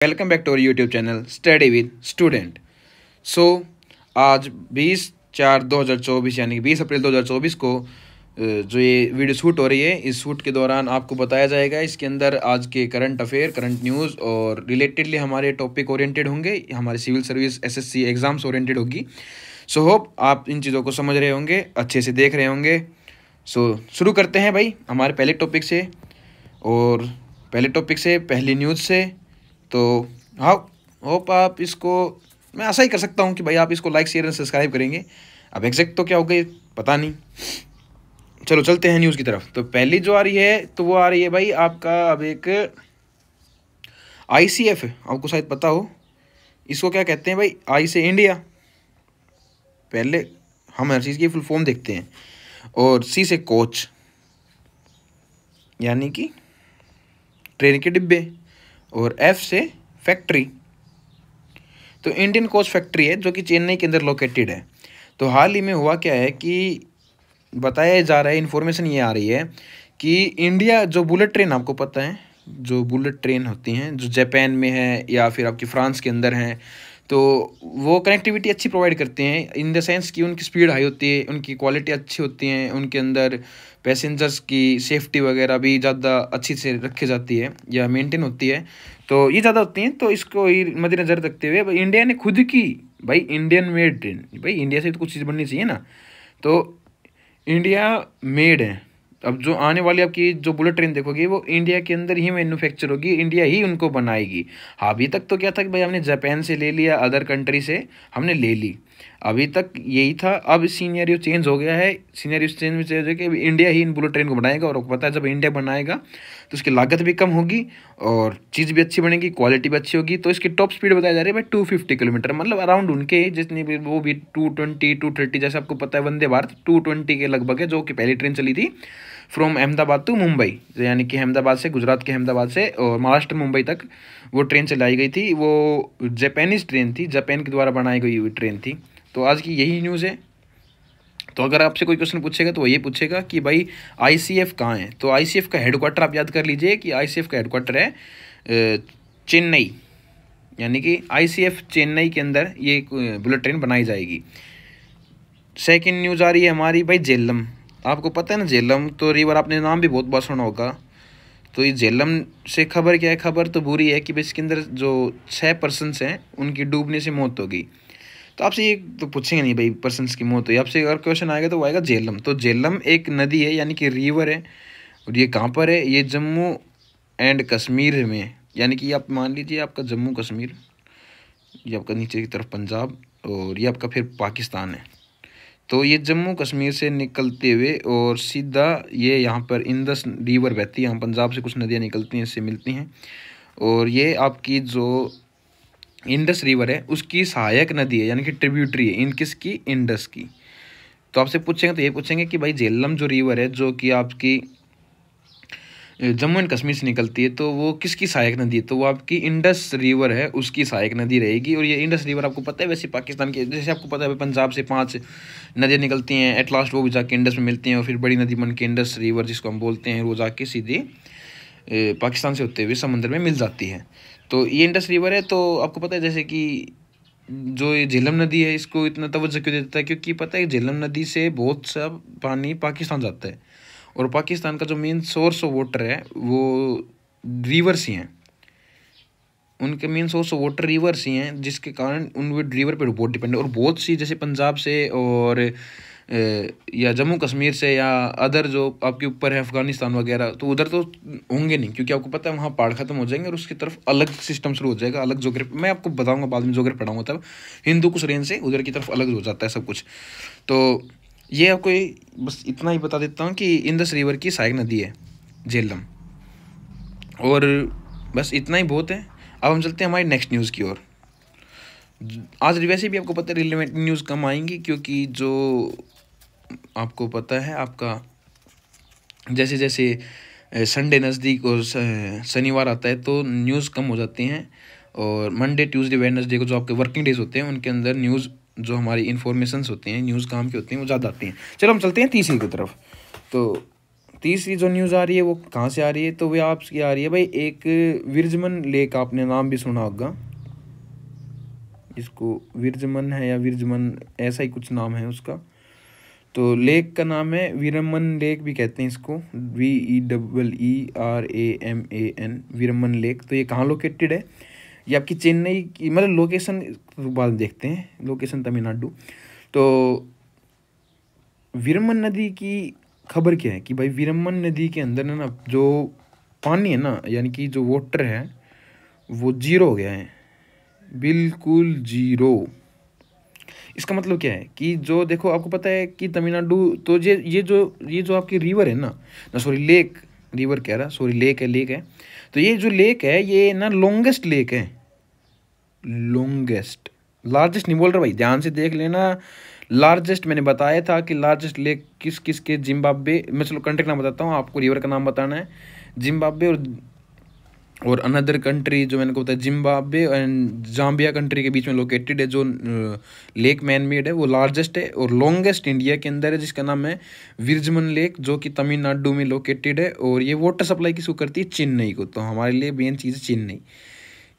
Welcome back to our YouTube channel study with student. So आज 20/4/2024 यानी कि 20 अप्रैल 2024 को जो ये वीडियो शूट हो रही है, इस शूट के दौरान आपको बताया जाएगा इसके अंदर आज के करंट अफेयर, करंट न्यूज़ और रिलेटेडली हमारे टॉपिक ओरिएंटेड होंगे, हमारे civil service SSC exams oriented होगी। सो होप आप इन चीज़ों को समझ रहे होंगे, अच्छे से देख रहे होंगे। सो शुरू करते हैं भाई हमारे पहले टॉपिक से, और पहले टॉपिक से पहली न्यूज़ से। तो हाँ, होप आप इसको, मैं ऐसा ही कर सकता हूँ कि भाई आप इसको लाइक शेयर एंड सब्सक्राइब करेंगे। अब एग्जैक्ट तो क्या हो गई पता नहीं, चलो चलते हैं न्यूज़ की तरफ। तो पहली जो आ रही है तो वो आ रही है भाई आपका, अब एक ICF है, आपको शायद पता हो इसको क्या कहते हैं भाई। आई से इंडिया, पहले हम हर चीज़ की फुल फॉर्म देखते हैं, और C से कोच यानी कि ट्रेन के डिब्बे, और F से फैक्ट्री। तो इंडियन कोच फैक्ट्री है जो कि चेन्नई के अंदर लोकेटेड है। तो हाल ही में हुआ क्या है कि बताया जा रहा है, इन्फॉर्मेशन ये आ रही है कि इंडिया जो बुलेट ट्रेन, आपको पता है जो बुलेट ट्रेन होती हैं जो जापान में है या फिर आपकी फ्रांस के अंदर हैं, तो वो कनेक्टिविटी अच्छी प्रोवाइड करते हैं इन द सेंस कि उनकी स्पीड हाई होती है, उनकी क्वालिटी अच्छी होती है, उनके अंदर पैसेंजर्स की सेफ्टी वगैरह भी ज़्यादा अच्छी से रखी जाती है या मेंटेन होती है, तो ये ज़्यादा होती हैं। तो इसको ही मद्देनज़र रखते हुए भाई इंडिया ने खुद की, भाई इंडियन मेड ट्रेन, भाई इंडिया से तो कुछ चीज़ बननी चाहिए ना, तो इंडिया मेड है। अब जो आने वाली आपकी जो बुलेट ट्रेन देखोगे वो इंडिया के अंदर ही मैन्युफैक्चर होगी, इंडिया ही उनको बनाएगी। हाँ, अभी तक तो क्या था कि भाई हमने जापान से ले लिया, अदर कंट्री से हमने ले ली, अभी तक यही था। अब सीनियरियो चेंज हो गया है, सीनियरियो चेंज हो कि India he in bullet train को बनाएगा, और आपको पता है जब इंडिया बनाएगा तो उसकी लागत भी कम होगी और चीज़ भी अच्छी बनेगी, क्वालिटी भी अच्छी होगी। तो इसकी टॉप स्पीड बताई जा रही है भाई 250 किलोमीटर, मतलब अराउंड उनके जितनी भी वो भी 220 230, जैसे आपको पता है वंदे भारत 220 के लगभग है, जो कि पहली ट्रेन चली थी फ्रॉम अहमदाबाद टू मुंबई, यानी कि अहमदाबाद से, गुजरात के अहमदाबाद से और महाराष्ट्र मुंबई तक वो ट्रेन चलाई गई थी। वो जापानीज ट्रेन थी, जापान के द्वारा बनाई गई हुई ट्रेन थी। तो आज की यही न्यूज़ है। तो अगर आपसे कोई क्वेश्चन पूछेगा तो वो ये पूछेगा कि भाई ICF कहाँ है, तो ICF का हेडक्वार्टर आप याद कर लीजिए कि ICF का हेडक्वार्टर है चेन्नई, यानी कि ICF चेन्नई के अंदर ये बुलेट ट्रेन बनाई जाएगी। सेकंड न्यूज़ आ रही है हमारी भाई झेलम, आपको पता है ना झेलम तो रिवर, आपने नाम भी बहुत बार सुना होगा। तो ये झेलम से खबर क्या है, खबर तो बुरी है कि भाई इसके अंदर जो 6 पर्सन्स हैं उनकी डूबने से मौत हो गई। तो आपसे ये तो पूछेंगे नहीं भाई पर्सन्स की मौत हुई, आपसे अगर क्वेश्चन आएगा तो वो आएगा झेलम। तो झेलम एक नदी है यानी कि रिवर है, और ये कहाँ पर है, ये जम्मू एंड कश्मीर में, यानी कि आप मान लीजिए आपका जम्मू कश्मीर, ये आपका नीचे की तरफ पंजाब, और ये आपका फिर पाकिस्तान है। तो ये जम्मू कश्मीर से निकलते हुए और सीधा ये यहाँ पर इंदस रिवर बहती है, यहाँ पंजाब से कुछ नदियाँ निकलती हैं, इससे मिलती हैं, और ये आपकी जो इंडस रिवर है उसकी सहायक नदी है, यानी कि ट्रिब्यूटरी है इन किसकी, इंडस की। तो आपसे पूछेंगे तो ये पूछेंगे कि भाई झेलम जो रिवर है जो कि आपकी जम्मू एंड कश्मीर से निकलती है, तो वो किसकी सहायक नदी है, तो वो आपकी इंडस रिवर है, उसकी सहायक नदी रहेगी। और ये इंडस रिवर आपको पता है वैसे पाकिस्तान के, जैसे आपको पता है पंजाब से 5 नदियाँ निकलती हैं, एट लास्ट वो भी जाके इंडस में मिलती हैं, और फिर बड़ी नदी बन के इंडस रिवर जिसको हम बोलते हैं वो जाके सीधे पाकिस्तान से होते हुए समुद्र में मिल जाती है। तो ये इंडस रिवर है। तो आपको पता है जैसे कि जो ये झेलम नदी है इसको इतना तवज्जो क्यों देता है, क्योंकि पता है झेलम नदी से बहुत सा पानी पाकिस्तान जाता है, और पाकिस्तान का जो मेन सोर्स ऑफ वाटर है वो रिवर्स ही हैं, उनके main source of water rivers ही हैं, जिसके कारण उन रिवर पर बहुत डिपेंड है। और बहुत सी जैसे पंजाब से और या जम्मू कश्मीर से या अदर जो आपके ऊपर है अफगानिस्तान वगैरह, तो उधर तो होंगे नहीं, क्योंकि आपको पता है वहाँ पहाड़ खत्म हो जाएंगे और उसकी तरफ अलग सिस्टम शुरू हो जाएगा, अलग जोग्राफी। मैं आपको बताऊंगा बाद में, जोग्राफी पढ़ाऊंगा तब, हिंदू कुछ रेंज से उधर की तरफ अलग हो जाता है सब कुछ। तो ये आपको बस इतना ही बता देता हूँ कि इंडस रिवर की सहायक नदी है झेलम, और बस इतना ही बहुत है। अब हम चलते हैं हमारी नेक्स्ट न्यूज़ की ओर। आज वैसे भी आपको पता है रिलेवेंट न्यूज़ कम आएंगी, क्योंकि जो आपको पता है आपका जैसे जैसे संडे नज़दीक और शनिवार आता है तो न्यूज़ कम हो जाती हैं, और मंडे ट्यूसडे वेडनेसडे को जो आपके वर्किंग डेज होते हैं उनके अंदर न्यूज़ जो हमारी इन्फॉर्मेशंस होती हैं, न्यूज़ काम की होती हैं, वो ज़्यादा आती हैं। चलो हम चलते हैं तीसरी की तरफ। तो तीसरी जो न्यूज़ आ रही है वो कहाँ से आ रही है, तो वो आपकी आ रही है भाई, एक विरजमन लेक, आपने नाम भी सुना होगा इसको, विरजमन है या विरजमन, ऐसा ही कुछ नाम है उसका। तो लेक का नाम है वीरमन लेक भी कहते हैं इसको, VERERAMAN, वीरमन लेक। तो ये कहाँ लोकेटेड है, ये आपकी चेन्नई की, मतलब लोकेशन बाद में देखते हैं, लोकेशन तमिलनाडु। तो वीरमन नदी की खबर क्या है कि भाई वीरमन नदी के अंदर ना जो पानी है ना, यानी कि जो वाटर है वो जीरो हो गया है, बिल्कुल जीरो। इसका मतलब क्या है कि जो देखो, आपको पता है कि तमिलनाडु, तो ये जो आपकी रिवर है ना सॉरी लेक, रिवर कह रहा, सॉरी लेक है। तो ये जो लेक है ये ना लॉन्गेस्ट लेक है, लॉन्गेस्ट, लार्जेस्ट नहीं बोल रहा भाई, ध्यान से देख लेना। लार्जेस्ट मैंने बताया था कि लार्जेस्ट लेक किस किस के, जिम्बाब्वे, मैं चलो कंट्री का नाम बताता हूँ, आपको रिवर का नाम बताना है। जिम्बाब्वे और अनदर कंट्री जो मैंने को बताया, जिम्बाब्वे एंड जाम्बिया कंट्री के बीच में लोकेटेड है, जो लेक मैन मेड है, वो लार्जेस्ट है और लॉन्गेस्ट इंडिया के अंदर है, जिसका नाम है विरजमन लेक, जो कि तमिलनाडु में लोकेटेड है। और ये वाटर सप्लाई किसको करती है, चेन्नई को। तो हमारे लिए मेन चीज़ है चेन्नई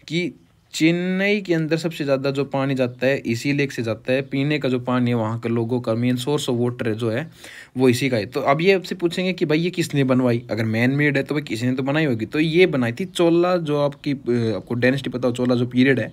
कि चेन्नई के अंदर सबसे ज़्यादा जो पानी जाता है इसी लेक से जाता है, पीने का जो पानी है वहाँ के लोगों का मेन सोर्स ऑफ वाटर है जो है वो इसी का है। तो अब ये आपसे पूछेंगे कि भाई ये किसने बनवाई, अगर मैन मेड है तो भाई किसी ने तो बनाई होगी। तो ये बनाई थी चोला, जो आपको डायनेस्टी पता हो, चोला जो पीरियड है,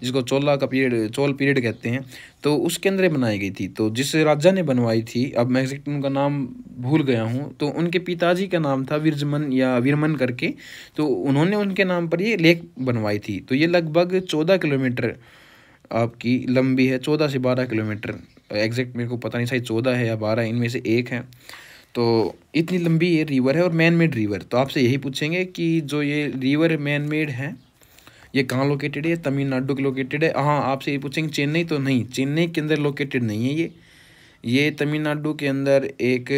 जिसको चोला का पीरियड, चोल पीरियड कहते हैं, तो उसके अंदर बनाई गई थी। तो जिस राजा ने बनवाई थी, अब मैं एग्जैक्ट उनका नाम भूल गया हूँ, तो उनके पिताजी का नाम था विरजमन या वीरमन करके, तो उन्होंने उनके नाम पर ये लेक बनवाई थी। तो ये लगभग 14 किलोमीटर आपकी लंबी है, 14 से 12 किलोमीटर, एग्जैक्ट मेरे को पता नहीं, शायद 14 है या 12, इनमें से एक है। तो इतनी लंबी ये रिवर है और मैन मेड रिवर। तो आपसे यही पूछेंगे कि जो ये रिवर मैन मेड है ये कहाँ लोकेटेड है, तमिलनाडु के लोकेटेड है। हाँ, आपसे ये पूछेंगे चेन्नई, तो नहीं, चेन्नई के अंदर लोकेटेड नहीं है ये तमिलनाडु के अंदर एक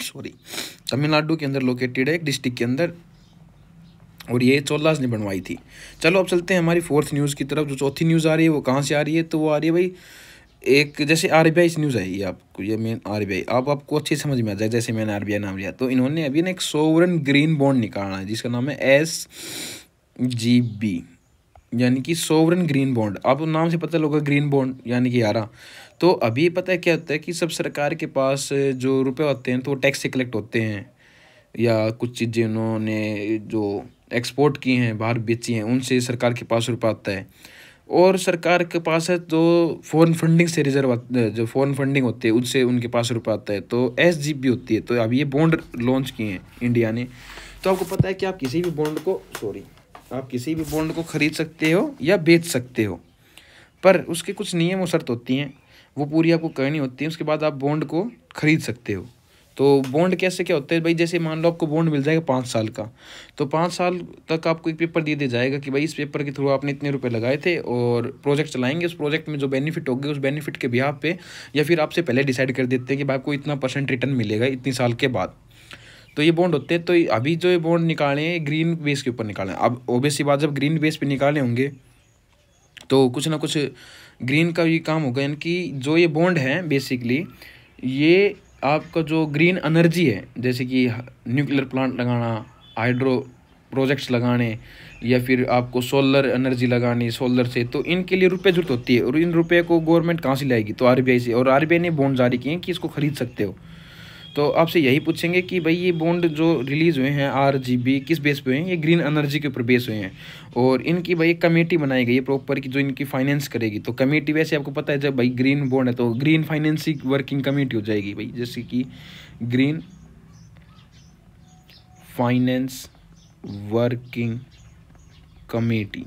सॉरी, तमिलनाडु के अंदर लोकेटेड है, एक डिस्ट्रिक्ट के अंदर, और ये चोलास ने बनवाई थी। चलो अब चलते हैं हमारी फोर्थ न्यूज़ की तरफ। जो चौथी न्यूज़ आ रही है वो कहाँ से आ रही है, तो वो आ रही है भाई, एक जैसे RBI न्यूज़ है ये, आपको ये मेन RBI आपको अच्छी समझ में आ जाए, जैसे मैंने RBI नाम लिया, तो इन्होंने अभी ना एक सोवरन ग्रीन बॉन्ड निकाला है जिसका नाम है SGB, यानी कि सोवरन ग्रीन बॉन्ड। आपको नाम से पता होगा ग्रीन बॉन्ड यानी कि यारा। तो अभी पता है क्या होता है कि सब सरकार के पास जो रुपए होते हैं तो वो टैक्स से कलेक्ट होते हैं, या कुछ चीज़ें उन्होंने जो एक्सपोर्ट की हैं, बाहर बेची हैं, उनसे सरकार के पास रुपया आता है। और सरकार के पास है जो फॉरेन फंडिंग से रिजर्व, जो फॉरेन फंडिंग होती है उससे उनके पास रुपया आता है, तो SGB होती है। तो अब ये बॉन्ड लॉन्च किए हैं इंडिया ने। तो आपको पता है कि आप किसी भी बॉन्ड को खरीद सकते हो या बेच सकते हो, पर उसके कुछ नियम और शर्त होती हैं, वो पूरी आपको करनी होती है, उसके बाद आप बॉन्ड को खरीद सकते हो। तो बॉन्ड कैसे क्या होता है भाई, जैसे मान लो आपको बॉन्ड मिल जाएगा 5 साल का, तो 5 साल तक आपको एक पेपर दे दिया जाएगा कि भाई इस पेपर के थ्रू आपने इतने रुपए लगाए थे और प्रोजेक्ट चलाएंगे, उस प्रोजेक्ट में जो बेनिफिट होंगे उस बेनिफिट के बिहाफ पे, या फिर आपसे पहले डिसाइड कर देते हैं कि भाई आपको इतना % रिटर्न मिलेगा इतनी साल के बाद। तो ये बॉन्ड होते हैं। तो अभी जो ये बॉन्ड निकाले हैं ग्रीन बेस के ऊपर निकाले हैं। अब ओबियसली बात, जब ग्रीन बेस पे निकाले होंगे तो कुछ ना कुछ ग्रीन का भी काम होगा, यानी कि जो ये बॉन्ड है बेसिकली ये आपका जो ग्रीन एनर्जी है, जैसे कि न्यूक्लियर प्लांट लगाना, हाइड्रो प्रोजेक्ट्स लगाने, या फिर आपको सोलर एनर्जी लगानी सोलर से, तो इनके लिए रुपए जरूरत होती है। और इन रुपए को गवर्नमेंट कहाँ से लाएगी, तो RBI से। और RBI ने बॉन्ड जारी किए हैं कि इसको खरीद सकते हो। तो आपसे यही पूछेंगे कि भाई ये बॉन्ड जो रिलीज़ हुए हैं RGB किस बेस पे हुए हैं, ये ग्रीन एनर्जी के ऊपर बेस हुए हैं। और इनकी भाई एक कमेटी बनाई गई है प्रॉपर की जो इनकी फाइनेंस करेगी। तो कमेटी वैसे आपको पता है, जब भाई ग्रीन बॉन्ड है तो ग्रीन फाइनेंसिंग वर्किंग कमेटी हो जाएगी भाई, जैसे कि ग्रीन फाइनेंस वर्किंग कमेटी।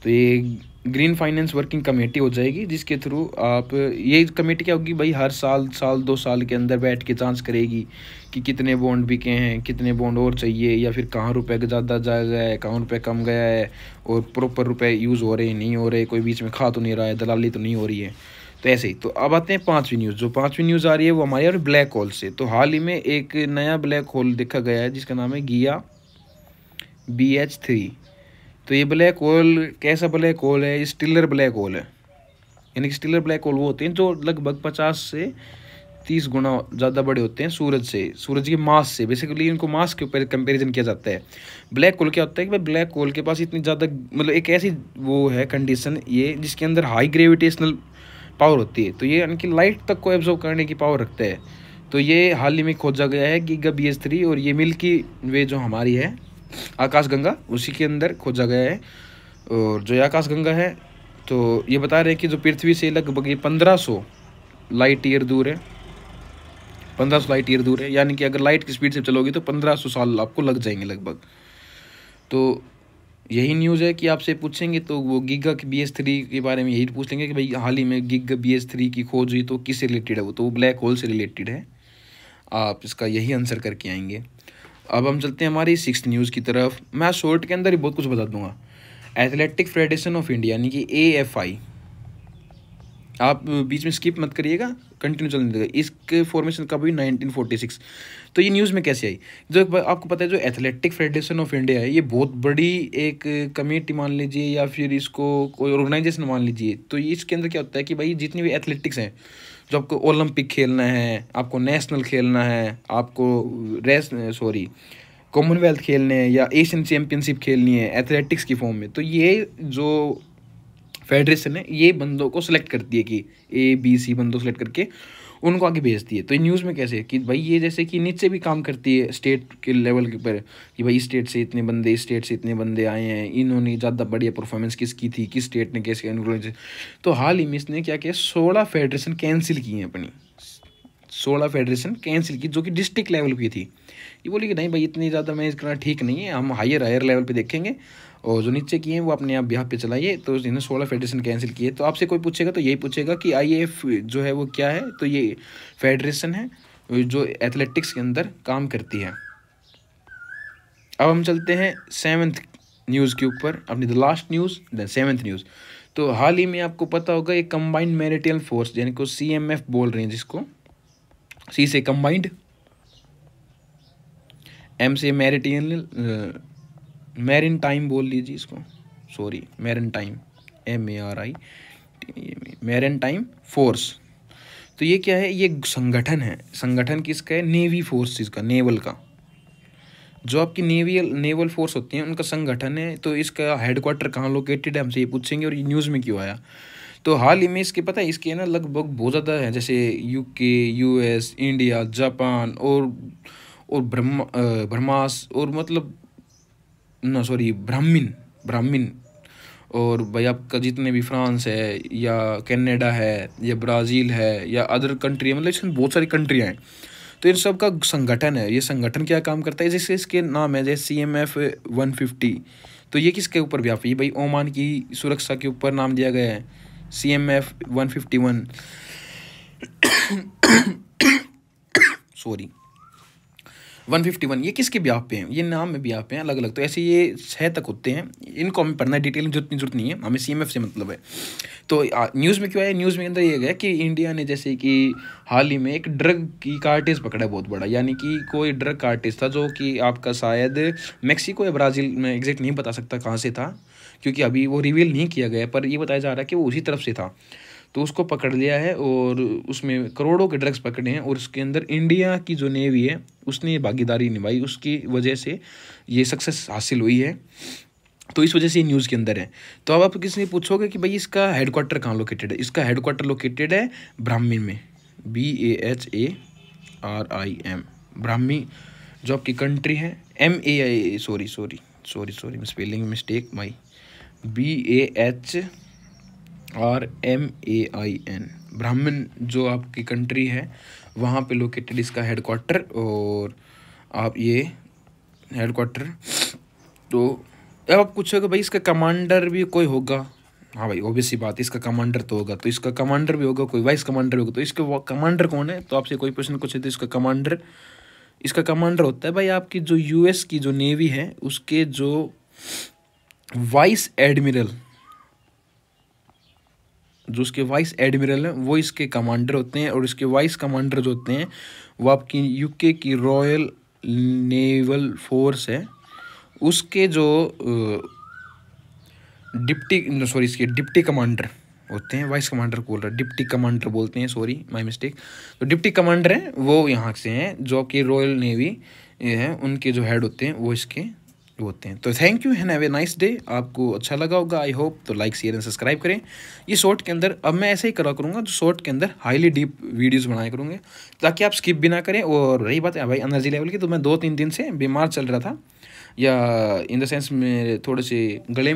तो ये ग्रीन फाइनेंस वर्किंग कमेटी हो जाएगी, जिसके थ्रू आप, ये कमेटी क्या होगी भाई, हर साल 2 साल के अंदर बैठ के जांच करेगी कि कितने बॉन्ड बिके हैं, कितने बॉन्ड और चाहिए, या फिर कहाँ रुपए ज़्यादा जा गया है, कहाँ रुपए कम गया है, और प्रॉपर रुपए यूज़ हो रहे हैं नहीं हो रहे, कोई बीच में खा तो नहीं रहा है, दलाली तो नहीं हो रही है। तो ऐसे ही। तो अब आते हैं 5वीं न्यूज़। जो 5वीं न्यूज़ आ रही है वो हमारे यहाँ ब्लैक होल से। तो हाल ही में एक नया ब्लैक होल देखा गया है जिसका नाम है गिया BH3। तो ये ब्लैक होल कैसा ब्लैक होल है, ये स्टिलर ब्लैक होल है। यानी कि स्टेलर ब्लैक होल वो होते हैं जो लगभग 50 से 30 गुना ज़्यादा बड़े होते हैं सूरज से, सूरज के मास से। बेसिकली इनको मास के ऊपर कंपैरिजन किया जाता है। ब्लैक होल क्या होता है कि भाई ब्लैक होल के पास इतनी ज़्यादा मतलब एक ऐसी वो है कंडीशन ये जिसके अंदर हाई ग्रेविटेशनल पावर होती है, तो ये यानी कि लाइट तक को एब्जॉर्ब करने की पावर रखता है। तो ये हाल ही में खोजा गया है गीगा BH3, और ये मिल्की वे जो हमारी है आकाशगंगा उसी के अंदर खोजा गया है। और जो आकाशगंगा है तो ये बता रहे हैं कि जो पृथ्वी से लगभग ये 1500 लाइट ईयर दूर है, 1500 लाइट ईयर दूर है। यानी कि अगर लाइट की स्पीड से चलोगे तो 1500 साल आपको लग जाएंगे लगभग। तो यही न्यूज़ है कि आपसे पूछेंगे तो वो गीगा की BH3 के बारे में यही पूछ लेंगे कि भाई हाल ही में गीगा BH3 की खोज हुई तो किससे रिलेटेड है वो, तो वो ब्लैक होल से रिलेटेड है। आप इसका यही आंसर करके आएंगे। अब हम चलते हैं हमारी 6th न्यूज़ की तरफ। मैं शॉर्ट के अंदर ही बहुत कुछ बता दूंगा। एथलेटिक फेडरेशन ऑफ इंडिया यानी कि AFI, आप बीच में स्किप मत करिएगा, कंटिन्यू चलने देगा। इसके फॉर्मेशन कब हुई 1946। तो ये न्यूज़ में कैसे आई? जो आपको पता है जो एथलेटिक फेडरेशन ऑफ इंडिया है ये बहुत बड़ी एक कमेटी मान लीजिए या फिर इसको कोई ऑर्गेनाइजेशन मान लीजिए। तो ये इसके अंदर क्या होता है कि भाई जितनी भी एथलेटिक्स हैं, जो आपको ओलंपिक खेलना है, आपको नेशनल खेलना है, आपको कॉमनवेल्थ खेलने हैं या एशियन चैम्पियनशिप खेलनी है एथलेटिक्स की फॉर्म में, तो ये जो फेडरेशन है ये बंदों को सिलेक्ट करती है कि ABC बंदों सेलेक्ट करके उनको आगे भेजती है। तो ये न्यूज़ में कैसे कि भाई ये जैसे कि नीचे भी काम करती है स्टेट के लेवल के ऊपर कि भाई स्टेट से इतने बंदे, इस स्टेट से इतने बंदे आए हैं, इन्होंने ज़्यादा बढ़िया परफॉर्मेंस किसकी थी, किस स्टेट ने कैसे इन्फ्लुएंस। तो हाल ही में इसने क्या किया 16 फेडरेशन कैंसिल की हैं अपनी, 16 फेडरेशन कैंसिल की जो कि डिस्ट्रिक्ट लेवल की थी। ये बोली कि नहीं भाई इतनी ज़्यादा मैनेज करना ठीक नहीं है, हम हायर लेवल पे देखेंगे और जो नीचे किए हैं वो अपने आप बिहार पे चलाइए। तो इन्हें 16 फेडरेशन कैंसिल किए। तो आपसे कोई पूछेगा तो यही पूछेगा कि IAF जो है वो क्या है, तो ये फेडरेशन है जो एथलेटिक्स के अंदर काम करती है। अब हम चलते हैं 7th न्यूज़ के ऊपर, अपनी the last news the 7th news. तो हाल ही में आपको पता होगा एक कंबाइंड मैरिटाइम फोर्स यानी को CMF बोल रहे हैं, जिसको C से कंबाइंड, M से मैरिन टाइम बोल लीजिए इसको, sorry marine time marine time force. तो ये क्या है, ये संगठन है। संगठन किसका है? नेवी फोर्सेस का, नेवल का। जो आपकी नेवल फोर्स होती हैं उनका संगठन है। तो इसका हेडक्वार्टर कहाँ लोकेटेड है हमसे ये पूछेंगे, और ये न्यूज़ में क्यों आया। तो हाल ही में इसके पता है इसके ना लगभग बहुत ज़्यादा है, जैसे UK, US, इंडिया, जापान और ब्रह्मास और मतलब ब्राह्मीन और भाई आपका जितने भी फ्रांस है या कनाडा है या ब्राज़ील है या अदर कंट्री है, मतलब इसमें बहुत सारी कंट्रियाँ हैं। तो इन सब का संगठन है। ये संगठन क्या काम करता है, जैसे इसके नाम है जैसे CMF 150। तो ये किसके ऊपर व्यापी है भाई? ओमान की सुरक्षा के ऊपर नाम दिया गया है CMF 151 सॉरी 151। ये किसके ब्याह पे हैं? ये नाम में ब्याह पे हैं अलग अलग। तो ऐसे ये 6 तक होते हैं, इनको हमें पढ़ना डिटेल जरूरत नहीं है, हमें CMF से मतलब है। तो न्यूज़ में क्यों आया? न्यूज़ में अंदर ये गया कि इंडिया ने जैसे कि हाल ही में एक ड्रग की कार्टेज पकड़ा है बहुत बड़ा, यानी कि कोई ड्रग कार्टेज था जो कि आपका शायद मैक्सिको या ब्राज़ील में एग्जैक्ट नहीं बता सकता कहाँ से था, क्योंकि अभी वो रिवील नहीं किया गया, पर ये बताया जा रहा है कि वो उसी तरफ से था। तो उसको पकड़ लिया है और उसमें करोड़ों के ड्रग्स पकड़े हैं, और उसके अंदर इंडिया की जो नेवी है उसने ये भागीदारी निभाई, उसकी वजह से ये सक्सेस हासिल हुई है। तो इस वजह से ये न्यूज़ के अंदर है। तो अब आप किसी ने पूछोगे कि भाई इसका हेडक्वार्टर कहाँ लोकेटेड है? इसका हेडक्वार्टर लोकेटेड है ब्राह्मीन में, BAHARIM, ब्राह्मी जो आपकी कंट्री है, MAI sorry spelling mistake my, BAHRMAIN, ब्राह्मण जो आपकी कंट्री है वहाँ पे लोकेटेड इसका हेडक्वार्टर। और आप ये हेडक्वार्टर, तो अब आप पूछोगे भाई इसका कमांडर भी कोई होगा? हाँ भाई ऑब्वियस सी बात, इसका कमांडर तो होगा। तो इसका कमांडर भी होगा, कोई वाइस कमांडर होगा। तो इसका कमांडर कौन है? तो आपसे कोई प्रश्न पूछे तो इसका कमांडर होता है भाई आपकी जो US की जो नेवी है उसके जो वाइस एडमिरल है वो इसके कमांडर होते हैं। और इसके वाइस कमांडर जो होते हैं वो आपकी UK की रॉयल नेवल फोर्स है, उसके जो इसके डिप्टी कमांडर होते हैं, वाइस कमांडर बोल रहा, डिप्टी कमांडर बोलते हैं, सॉरी माय मिस्टेक। तो डिप्टी कमांडर हैं वो यहाँ से हैं, जो कि रॉयल नेवी है उनके जो हेड होते हैं वो इसके होते हैं। तो thank you and have a nice day. आपको अच्छा लगा होगा आई होप, तो लाइक शेयर एंड सब्सक्राइब करें। ये शॉर्ट के अंदर अब मैं ऐसे ही करा करूँगा, जो शॉर्ट के अंदर हाईली डीप वीडियोज़ बनाया करूँगे, ताकि आप स्किप भी ना करें। और रही बात है भाई एनर्जी लेवल की, तो मैं 2-3 दिन से बीमार चल रहा था, या इन द सेंस मेरे थोड़े से गले